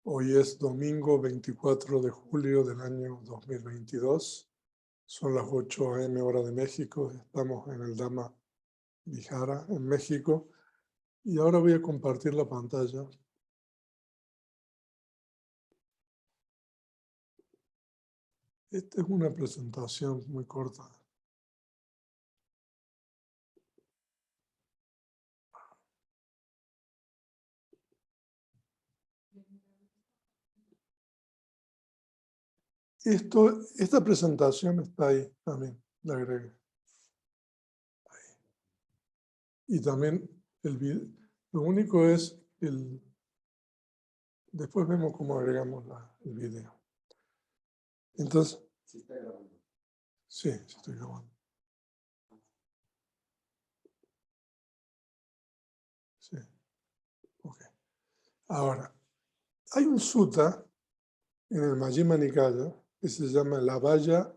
Hoy es domingo 24 de julio del año 2022. Son las 8 AM hora de México. Estamos en el Dhamma Vihara en México. Y ahora voy a compartir la pantalla. Esta es una presentación muy corta. Esta presentación está ahí también, la agregué. Ahí. Y también el video. Lo único es después vemos cómo agregamos el video. Entonces, ¿Sí está grabando? sí estoy grabando. Sí, ok. Ahora, hay un sutta en el Majjhima Nikaya que se llama la Vaya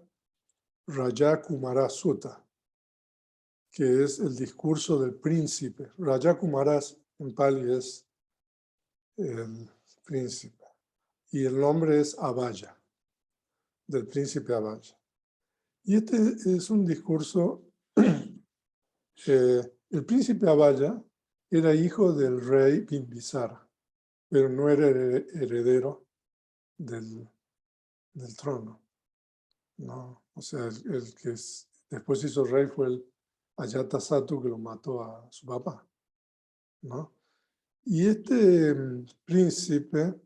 Rajakumara Sutta, que es el discurso del príncipe. Rajakumara en Pali es el príncipe y el nombre es Abhaya, del príncipe Abhaya. Y este es un discurso, el príncipe Abhaya era hijo del rey Bimbisara, pero no era heredero del trono. No, o sea, el que después hizo rey fue el Ajatasattu, que lo mató a su papá, ¿no? Y este príncipe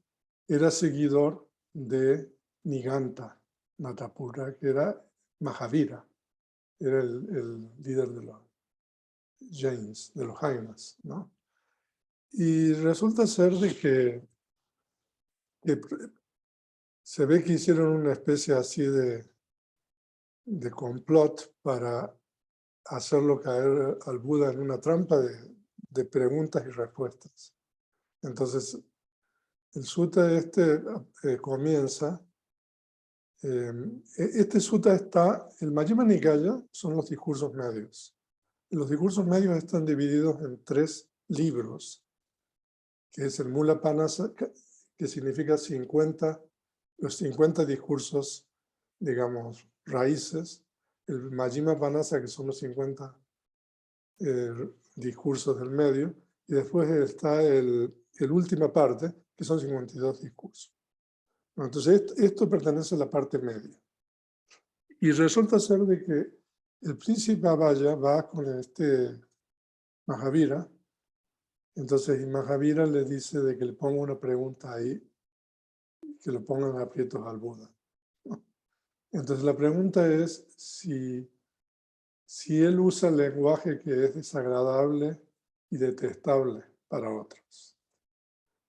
era seguidor de Niganta Natapura, que era Mahavira, era el líder de los Jains, de los Jainas, ¿no? Y resulta ser de que se ve que hicieron una especie así de complot para hacerlo caer al Buda en una trampa de preguntas y respuestas. Entonces, el sutta comienza, este sutta el Majjhima Nikaya son los discursos medios. Los discursos medios están divididos en 3 libros, que es el Mula Panasa, que significa los 50 discursos, digamos, raíces, el Majjhima Panasa, que son los 50 discursos del medio, y después está el última parte, que son 52 discursos. Entonces, esto pertenece a la parte media. Y resulta ser de que el príncipe Abhaya va con este Mahavira, entonces Mahavira le dice de que le ponga una pregunta ahí, que lo pongan aprietos al Buda. Entonces la pregunta es si él usa el lenguaje que es desagradable y detestable para otros.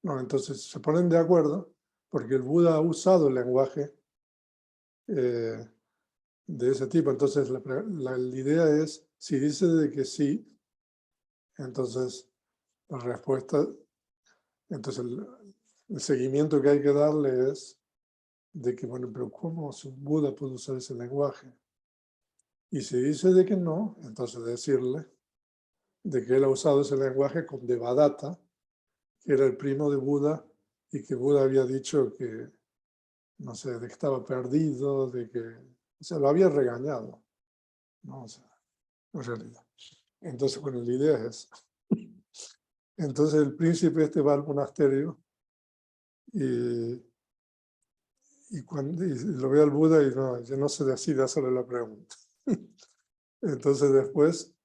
No, entonces se ponen de acuerdo porque el Buda ha usado el lenguaje de ese tipo. Entonces la idea es, si dice de que sí, entonces la respuesta, entonces el seguimiento que hay que darle es de que, bueno, pero ¿cómo si un Buda puede usar ese lenguaje? Y si dice de que no, entonces decirle de que él ha usado ese lenguaje con Devadatta, que era el primo de Buda, y que Buda había dicho que, no sé, de que estaba perdido, de que, o sea, lo había regañado, ¿no? O sea, en realidad. Entonces, bueno, la idea es entonces el príncipe va al monasterio y lo ve al Buda y ya no se decide hacerle la pregunta. Entonces después,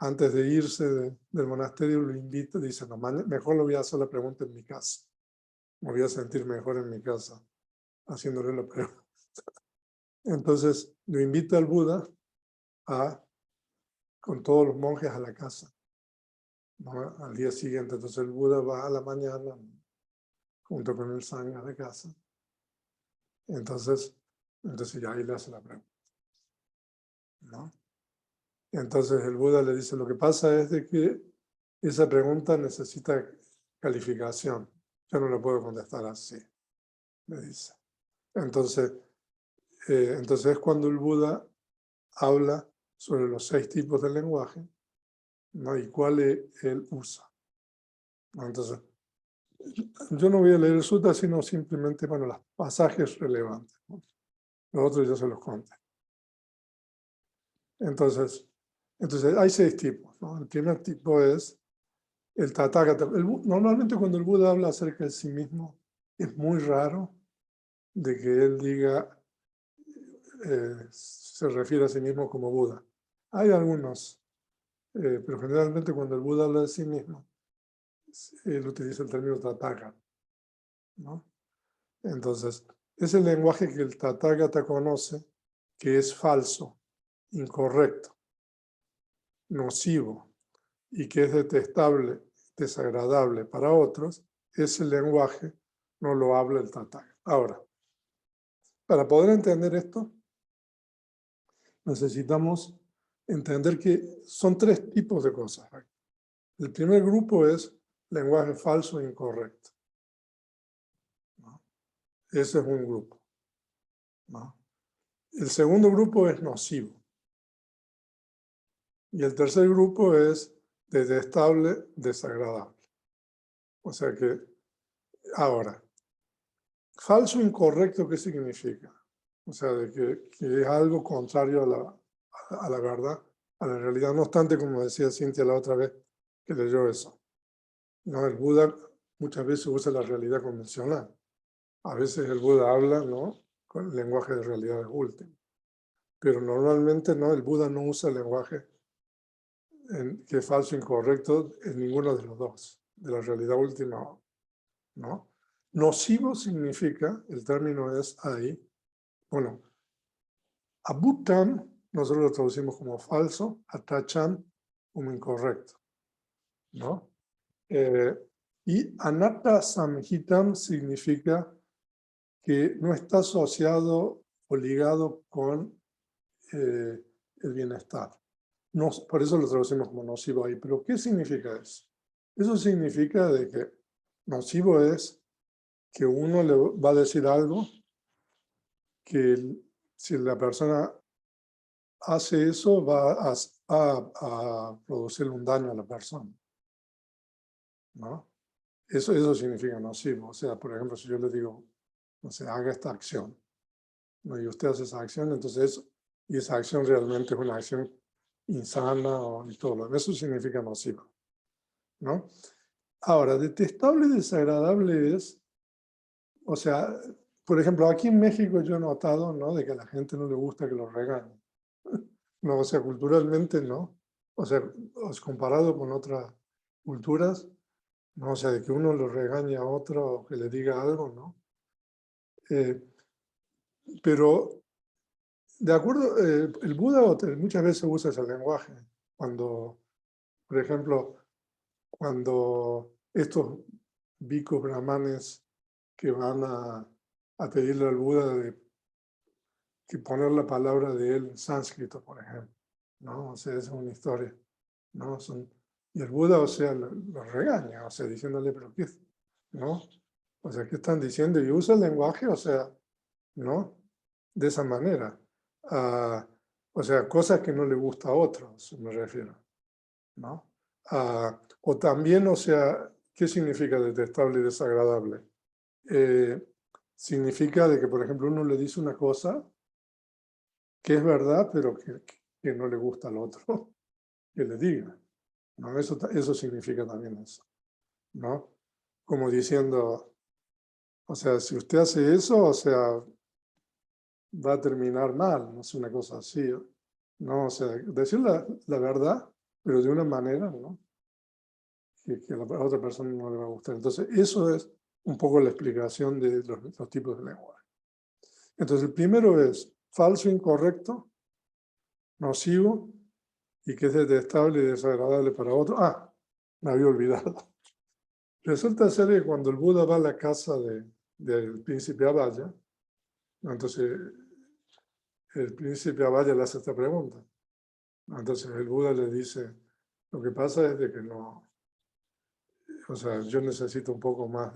antes de irse del monasterio, lo invita, dice, no, mejor le voy a hacer la pregunta en mi casa. Me voy a sentir mejor en mi casa haciéndole la pregunta. Entonces lo invita al Buda con todos los monjes a la casa, ¿no? Al día siguiente. Entonces el Buda va a la mañana junto con el Sangha de casa. Entonces ya ahí le hace la pregunta, ¿no? Entonces el Buda le dice, lo que pasa es de que esa pregunta necesita calificación. Yo no la puedo contestar así, le dice. Entonces es cuando el Buda habla sobre los 6 tipos de lenguaje, ¿no? Y cuál él usa. Entonces, yo no voy a leer el sutta, sino simplemente, bueno, los pasajes relevantes, ¿no? Los otros ya se los conté. Entonces hay 6 tipos, ¿no? El primer tipo es el Tathagata. Normalmente cuando el Buda habla acerca de sí mismo, es muy raro de que él diga, se refiere a sí mismo como Buda. Hay algunos, pero generalmente cuando el Buda habla de sí mismo, él utiliza el término Tathagata, ¿no? Entonces, es el lenguaje que el Tathagata conoce, que es falso, incorrecto, nocivo y que es detestable, desagradable para otros. Ese lenguaje no lo habla el Tathagata. Ahora, para poder entender esto, necesitamos entender que son 3 tipos de cosas. El primer grupo es lenguaje falso e incorrecto, ¿no? Ese es un grupo, ¿no? El segundo grupo es nocivo. Y el tercer grupo es detestable, desagradable. O sea que, ahora, falso e incorrecto, ¿qué significa? O sea, de que es algo contrario a la verdad, a la realidad. No obstante, como decía Cintia la otra vez que leyó eso, ¿no? El Buda muchas veces usa la realidad convencional. A veces el Buda habla, ¿no?, con el lenguaje de realidades últimas. Pero normalmente no, el Buda no usa el lenguaje que es falso e incorrecto en ninguno de los dos, de la realidad última, ¿no? Nocivo significa, el término es ahí, bueno, Abhutam nosotros lo traducimos como falso, Atacham como incorrecto, ¿no? Y Anatta Samhitam significa que no está asociado o ligado con el bienestar. No, por eso lo traducimos como nocivo ahí. Pero ¿qué significa eso? Eso significa de que nocivo es que uno le va a decir algo que si la persona hace eso va a producirle un daño a la persona, ¿no? Eso significa nocivo. O sea, por ejemplo, si yo le digo, no sé, haga esta acción, ¿no?, y usted hace esa acción, entonces y esa acción realmente es una acción insana y todo lo demás, eso significa nocivo, ¿no? Ahora, detestable y desagradable es, o sea, por ejemplo, aquí en México yo he notado, ¿no?, de que a la gente no le gusta que lo regañen. No, o sea, culturalmente no. O sea, comparado con otras culturas, no, o sea, de que uno lo regañe a otro o que le diga algo, ¿no? Pero, de acuerdo, el Buda muchas veces usa ese lenguaje. Cuando, por ejemplo, cuando estos bhikkhus brahmanes que van a pedirle al Buda que poner la palabra de él en sánscrito, por ejemplo, ¿no? O sea, esa es una historia, ¿no? Y el Buda, o sea, lo regaña, o sea, diciéndole, pero ¿qué? ¿No? O sea, ¿qué están diciendo? Y usa el lenguaje, o sea, ¿no?, de esa manera. O sea, cosas que no le gusta a otros, me refiero, ¿no? O también, o sea, ¿qué significa detestable y desagradable? Significa de que, por ejemplo, uno le dice una cosa que es verdad, pero que no le gusta al otro que le diga, ¿no? Eso significa también eso, ¿no? Como diciendo, o sea, si usted hace eso, o sea, va a terminar mal, no es una cosa así, ¿no? O sea, decir la verdad, pero de una manera, ¿no?, que a la otra persona no le va a gustar. Entonces, eso es un poco la explicación de los tipos de lenguaje. Entonces, el primero es falso, incorrecto, nocivo, y que es detestable y desagradable para otro. Me había olvidado. Resulta ser que cuando el Buda va a la casa del príncipe Abhaya, entonces el príncipe Abhaya le hace esta pregunta. Entonces el Buda le dice, lo que pasa es de que no, o sea, yo necesito un poco más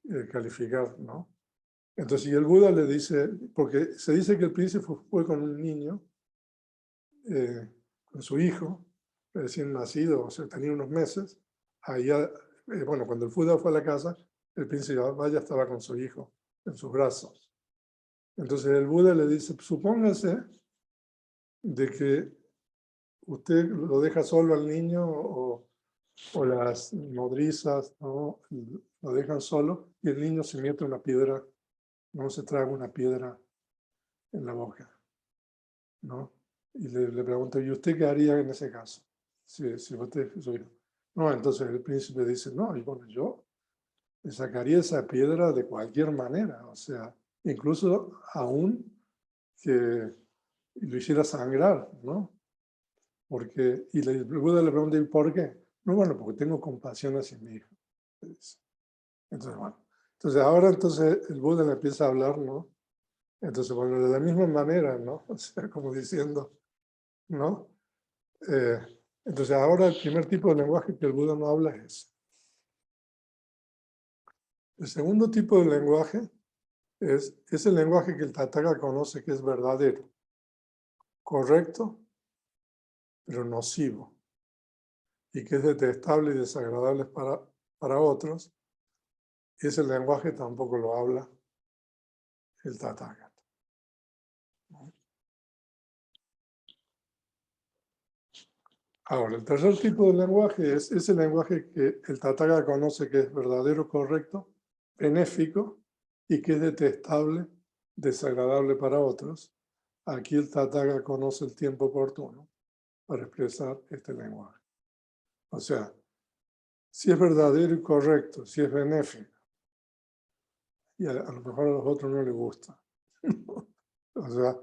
de calificar, ¿no? Entonces, y el Buda le dice, porque se dice que el príncipe fue con un niño, con su hijo, recién nacido, o sea, tenía unos meses, bueno, cuando el Buda fue a la casa, el príncipe Vaya estaba con su hijo en sus brazos. Entonces el Buda le dice, supóngase de que usted lo deja solo al niño o las nodrizas, ¿no? Lo dejan solo y el niño se mete una piedra, no se traga una piedra en la boca, ¿no? Y le pregunto, ¿y usted qué haría en ese caso? Si usted es su hijo. No, entonces el príncipe dice, no, y bueno, yo le sacaría esa piedra de cualquier manera, o sea, incluso aún que lo hiciera sangrar, ¿no? Porque, y el Buda le pregunta, ¿y por qué? No, bueno, porque tengo compasión hacia mi hijo. Entonces, bueno, entonces el Buda le empieza a hablar, ¿no? Entonces, bueno, de la misma manera, ¿no? O sea, como diciendo, ¿no? Eh, entonces, ahora el primer tipo de lenguaje que el Buda no habla es ese. El segundo tipo de lenguaje es el lenguaje que el Tathagata conoce que es verdadero, correcto, pero nocivo, y que es detestable y desagradable para otros. Ese lenguaje tampoco lo habla el Tathagata. Ahora, el tercer tipo de lenguaje es ese lenguaje que el Tathagata conoce que es verdadero, correcto, benéfico y que es detestable, desagradable para otros. Aquí el Tathagata conoce el tiempo oportuno para expresar este lenguaje. O sea, si es verdadero y correcto, si es benéfico, y a lo mejor a los otros no les gusta. O sea,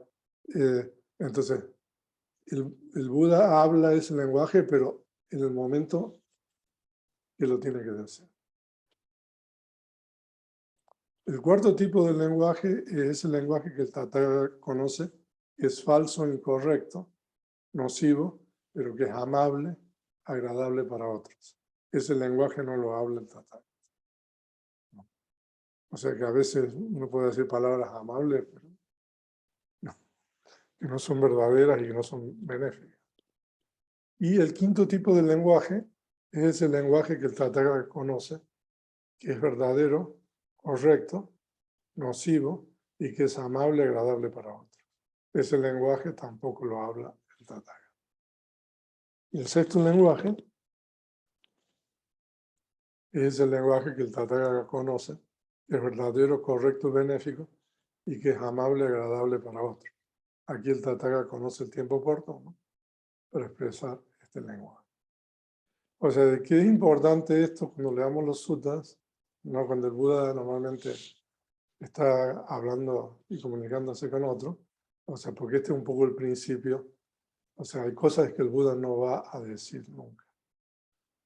entonces, el Buda habla ese lenguaje, pero en el momento que lo tiene que decir. El cuarto tipo de lenguaje es el lenguaje que el Tathagata conoce, que es falso, incorrecto, nocivo, pero que es amable, agradable para otros. Ese lenguaje no lo habla el Tathagata. O sea que a veces uno puede decir palabras amables, pero no, que no son verdaderas y que no son benéficas. Y el quinto tipo de lenguaje es el lenguaje que el Tathagata conoce, que es verdadero, correcto, nocivo y que es amable y agradable para otros. Ese lenguaje tampoco lo habla el Tathagata. Y el sexto lenguaje es el lenguaje que el Tathagata conoce, que es verdadero, correcto y benéfico y que es amable y agradable para otros. Aquí el Tathagata conoce el tiempo oportuno para expresar este lenguaje. O sea, ¿de qué es importante esto cuando leamos los suttas? ¿No? Cuando el Buda normalmente está hablando y comunicándose con otro. O sea, porque este es un poco el principio. O sea, hay cosas que el Buda no va a decir nunca.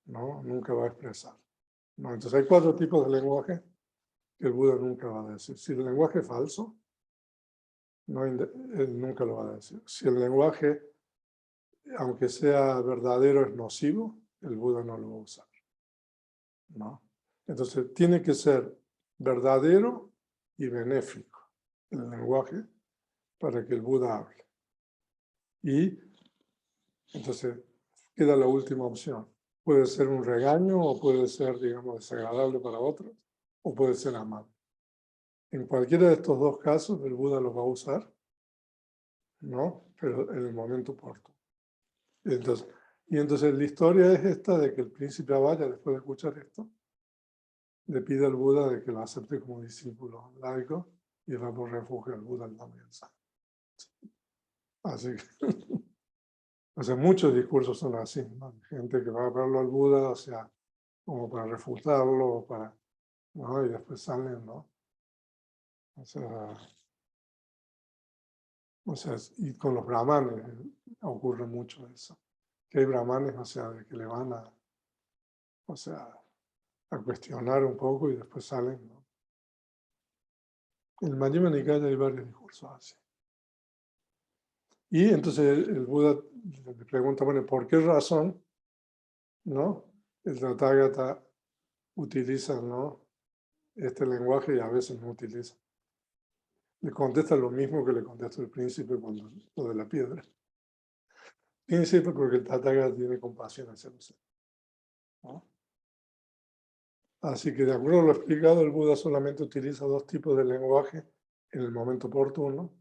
¿No? Nunca va a expresar. ¿No? Entonces hay 4 tipos de lenguaje que el Buda nunca va a decir. Si el lenguaje es falso, no, él nunca lo va a decir. Si el lenguaje, aunque sea verdadero, es nocivo, el Buda no lo va a usar. ¿No? Entonces tiene que ser verdadero y benéfico el lenguaje para que el Buda hable. Y entonces queda la última opción. Puede ser un regaño o puede ser, digamos, desagradable para otros o puede ser amable. En cualquiera de estos 2 casos el Buda los va a usar, ¿no? Pero en el momento oportuno. Y entonces la historia es esta de que el príncipe Avaya, después de escuchar esto, le pide al Buda de que lo acepte como discípulo laico y va por refugio al Buda al Dhamma y al Sangha. Así que, o sea, muchos discursos son así, ¿no? Gente que va a verlo al Buda, o sea, como para refutarlo, ¿no? Y después salen, ¿no? O sea, y con los brahmanes ocurre mucho eso. Que hay brahmanes, o sea, de que le van o sea, a cuestionar un poco y después salen, ¿no? En el Majjhima Nikaya hay varios discursos así. Y entonces el Buda le pregunta, bueno, ¿por qué razón, no? El Tathagata utiliza, ¿no? Este lenguaje y a veces no utiliza. Le contesta lo mismo que le contestó el príncipe cuando lo de la piedra. Príncipe porque el Tathagata tiene compasión hacia los seres, ¿no? Así que de acuerdo a lo explicado, el Buda solamente utiliza dos tipos de lenguaje en el momento oportuno.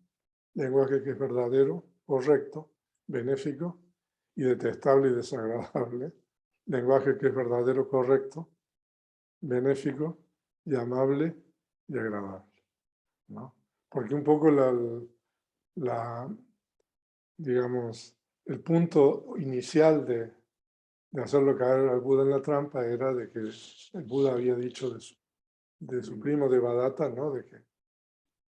Lenguaje que es verdadero, correcto, benéfico y detestable y desagradable. Lenguaje que es verdadero, correcto, benéfico y amable y agradable, ¿no? Porque un poco digamos, el punto inicial de hacerlo caer al Buda en la trampa era de que el Buda había dicho de su primo Devadatta, ¿no? De que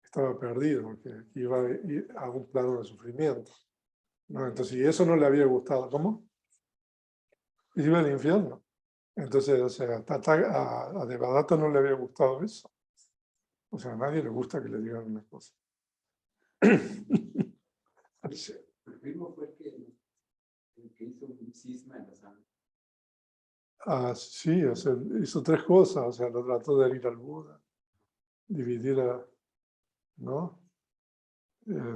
estaba perdido, que iba a ir a un plano de sufrimiento, ¿no? Entonces, y eso no le había gustado. ¿Cómo? Iba al infierno. Entonces, o sea, a Devadatta no le había gustado eso. O sea, a nadie le gusta que le digan una cosa. El primo fue el que hizo un cisma en la sangre. Sí, o sea, hizo tres cosas. O sea, lo trató de herir al Buda, dividir ¿no?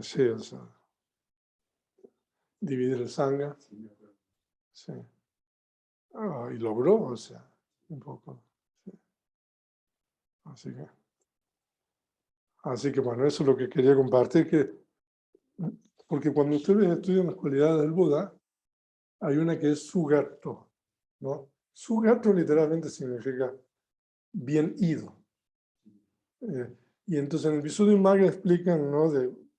Sí, o sea, dividir el sangre. Sí. Y logró, o sea, un poco. Sí. Así que bueno, eso es lo que quería compartir, porque cuando ustedes estudian las cualidades del Buda, hay una que es Sugato, ¿no? Sugato literalmente significa bien ido. Y entonces en el Visuddhimagga explican, ¿no?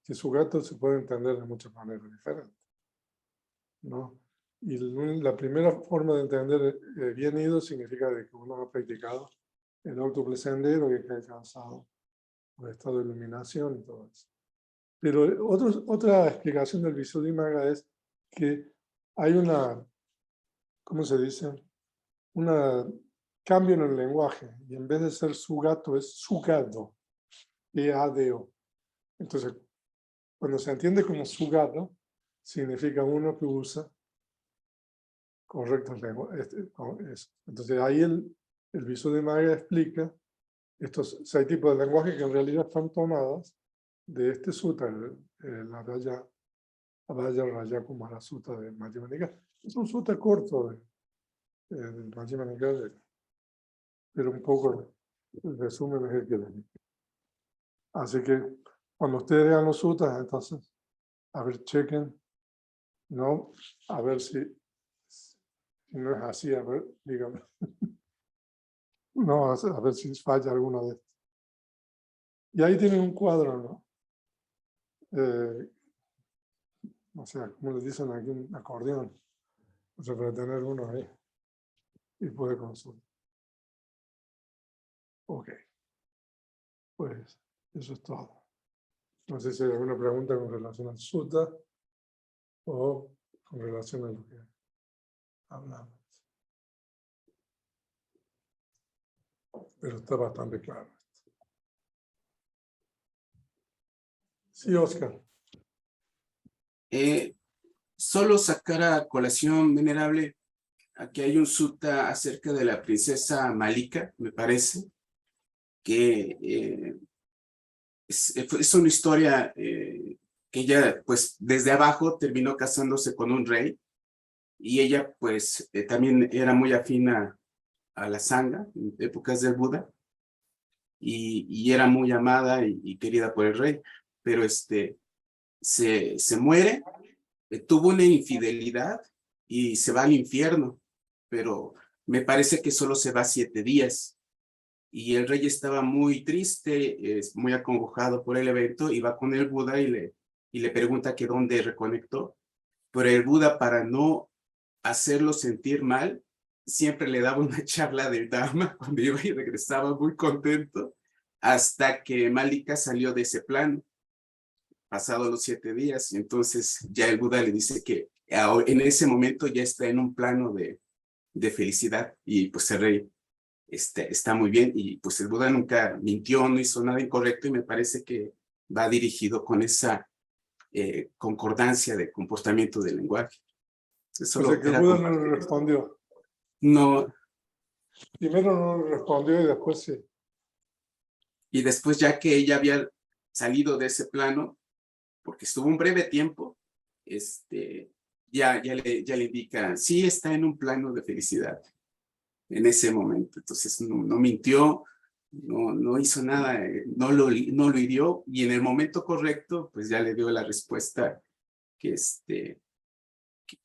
Que Sugato se puede entender de muchas maneras diferentes, ¿no? Y la primera forma de entender bien ido significa de que uno ha practicado el octuple sendero y que ha alcanzado el estado de iluminación y todo eso. Pero otra explicación del Visuddhimagga es que hay ¿cómo se dice? Cambio en el lenguaje. Y en vez de ser sugato, es sugado. E-A-D-O. Entonces, cuando se entiende como sugado, significa uno que usa correcto el lenguaje. Entonces, ahí el Visuddhimagga explica estos 6 tipos de lenguaje que en realidad están tomadas de este sutta, la Vaya Raya Kumara Sutta de Majjhima Nikaya. Es un sutta corto del Majjhima Nikaya, pero un poco el resumen es el que les digo. Así que cuando ustedes vean los suttas, entonces, a ver, chequen, ¿no? A ver si no es así, a ver, díganme. No, a ver si falla alguna de estas. Y ahí tienen un cuadro, ¿no? O sea, como les dicen aquí, un acordeón. O sea, para tener uno ahí y puede consultar. Ok, pues eso es todo. No sé si hay alguna pregunta con relación al sutta o con relación a lo que hablamos. Pero está bastante claro. Sí, Oscar. Solo sacar a colación, venerable, aquí hay un sutta acerca de la princesa Malika, me parece, que es una historia que ella, pues, desde abajo terminó casándose con un rey y ella, pues, también era muy afina a la Sangha en épocas del Buda y era muy amada y querida por el rey, pero se muere, tuvo una infidelidad y se va al infierno, pero me parece que solo se va 7 días. Y el rey estaba muy triste, muy acongojado por el evento, y va con el Buda y le pregunta que dónde reconectó. Pero el Buda, para no hacerlo sentir mal, siempre le daba una charla del Dharma cuando iba y regresaba muy contento, hasta que Malika salió de ese plano, pasados los 7 días. Y entonces ya el Buda le dice que en ese momento ya está en un plano de felicidad, y pues el rey está muy bien, y pues el Buda nunca mintió, no hizo nada incorrecto, y me parece que va dirigido con esa concordancia de comportamiento del lenguaje. O sea que el Buda no le respondió. No. Primero no le respondió y después sí. Y después, ya que ella había salido de ese plano, porque estuvo un breve tiempo, ya le indica, sí está en un plano de felicidad. en ese momento. Entonces no mintió, no hizo nada, no lo hirió, y en el momento correcto, pues ya le dio la respuesta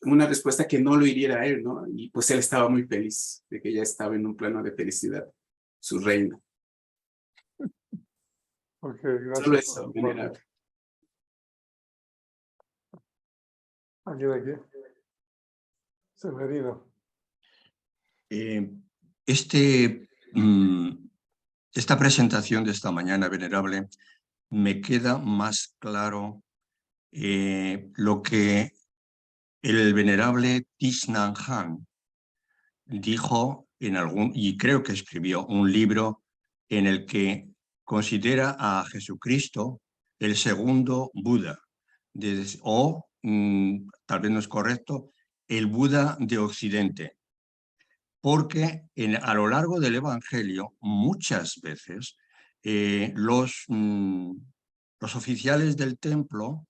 una respuesta que no lo hiriera a él, ¿no? Y pues él estaba muy feliz de que ella estaba en un plano de felicidad, su reina. Ok, Solo gracias por eso, compartir. venerable. ¿Alguien de aquí? Severino. Esta presentación de esta mañana, venerable, me queda más claro lo que el venerable Thich Nhat Hanh dijo y creo que escribió un libro en el que considera a Jesucristo el segundo Buda, o tal vez no es correcto, el Buda de Occidente. Porque a lo largo del Evangelio, muchas veces, los oficiales del templo,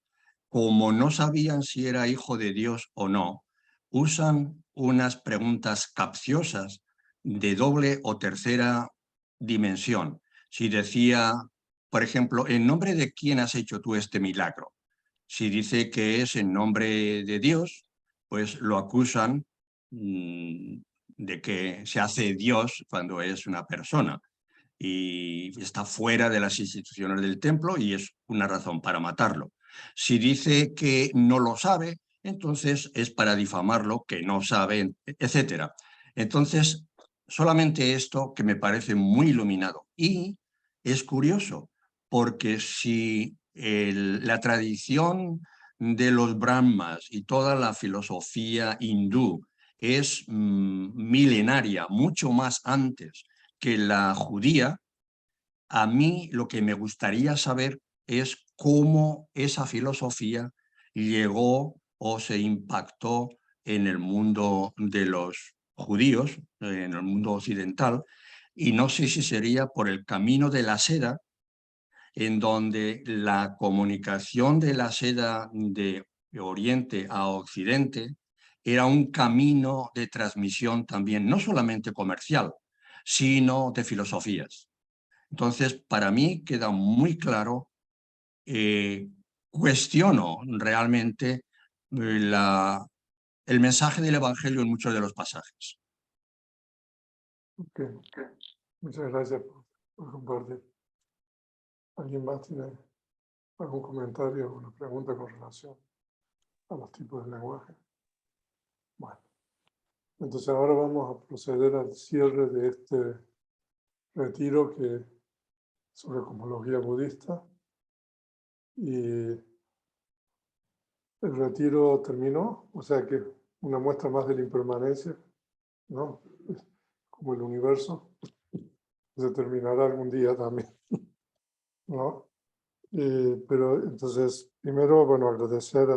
como no sabían si era hijo de Dios o no, usan unas preguntas capciosas de doble o tercera dimensión. Si decía, por ejemplo, ¿en nombre de quién has hecho tú este milagro? Si dice que es en nombre de Dios, pues lo acusan de que se hace Dios cuando es una persona y está fuera de las instituciones del templo y es una razón para matarlo. Si dice que no lo sabe, entonces es para difamarlo, que no sabe, etc. Entonces, solamente esto que me parece muy iluminado. Y es curioso, porque si la tradición de los brahmas y toda la filosofía hindú es milenaria, mucho más antes que la judía, a mí lo que me gustaría saber es cómo esa filosofía llegó o se impactó en el mundo de los judíos, en el mundo occidental, y no sé si sería por el camino de la seda, en donde la comunicación de la seda de Oriente a Occidente era un camino de transmisión también, no solamente comercial, sino de filosofías. Entonces, para mí queda muy claro, cuestiono realmente el mensaje del Evangelio en muchos de los pasajes. Okay. Muchas gracias por compartir. ¿Alguien más tiene algún comentario o una pregunta con relación a los tipos de lenguaje? Bueno, entonces ahora vamos a proceder al cierre de este retiro sobre cosmología budista. Y el retiro terminó, o sea que una muestra más de la impermanencia, ¿no? Como el universo, se terminará algún día también, ¿no? Pero entonces, primero, bueno, agradecer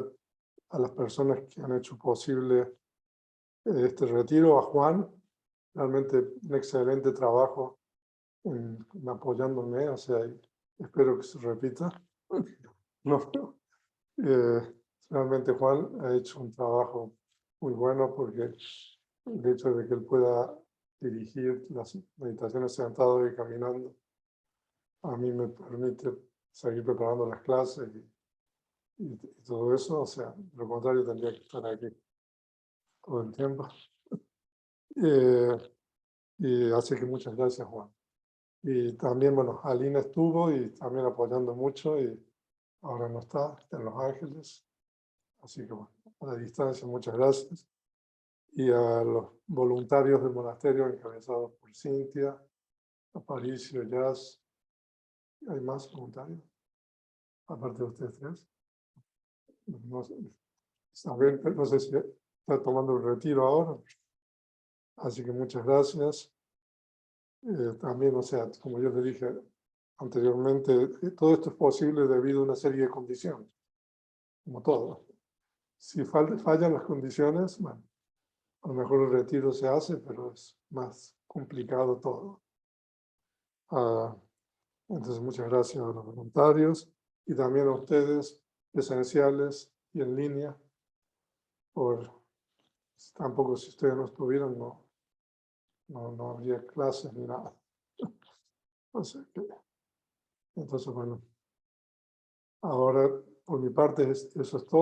a las personas que han hecho posible este retiro, a Juan, realmente un excelente trabajo en apoyándome, o sea, espero que se repita. No, realmente Juan ha hecho un trabajo muy bueno porque el hecho de que él pueda dirigir las meditaciones sentado y caminando a mí me permite seguir preparando las clases y todo eso, o sea, de lo contrario tendría que estar aquí todo el tiempo. Y así que muchas gracias, Juan. Y también, bueno, Alina estuvo y también apoyando mucho y ahora no está en Los Ángeles. Así que, bueno, a la distancia, muchas gracias. Y a los voluntarios del monasterio encabezados por Cintia, Aparicio, Jazz. ¿Hay más voluntarios? Aparte de ustedes tres. No sé, Isabel, no sé si está tomando el retiro ahora. Así que muchas gracias. También, o sea, como yo le dije anteriormente, todo esto es posible debido a una serie de condiciones, como todo. Si fallan las condiciones, bueno, a lo mejor el retiro se hace, pero es más complicado todo. Entonces, muchas gracias a los voluntarios y también a ustedes, presenciales y en línea, tampoco si ustedes no estuvieran, no no habría clases ni nada. O sea que, entonces, bueno, ahora por mi parte eso es todo.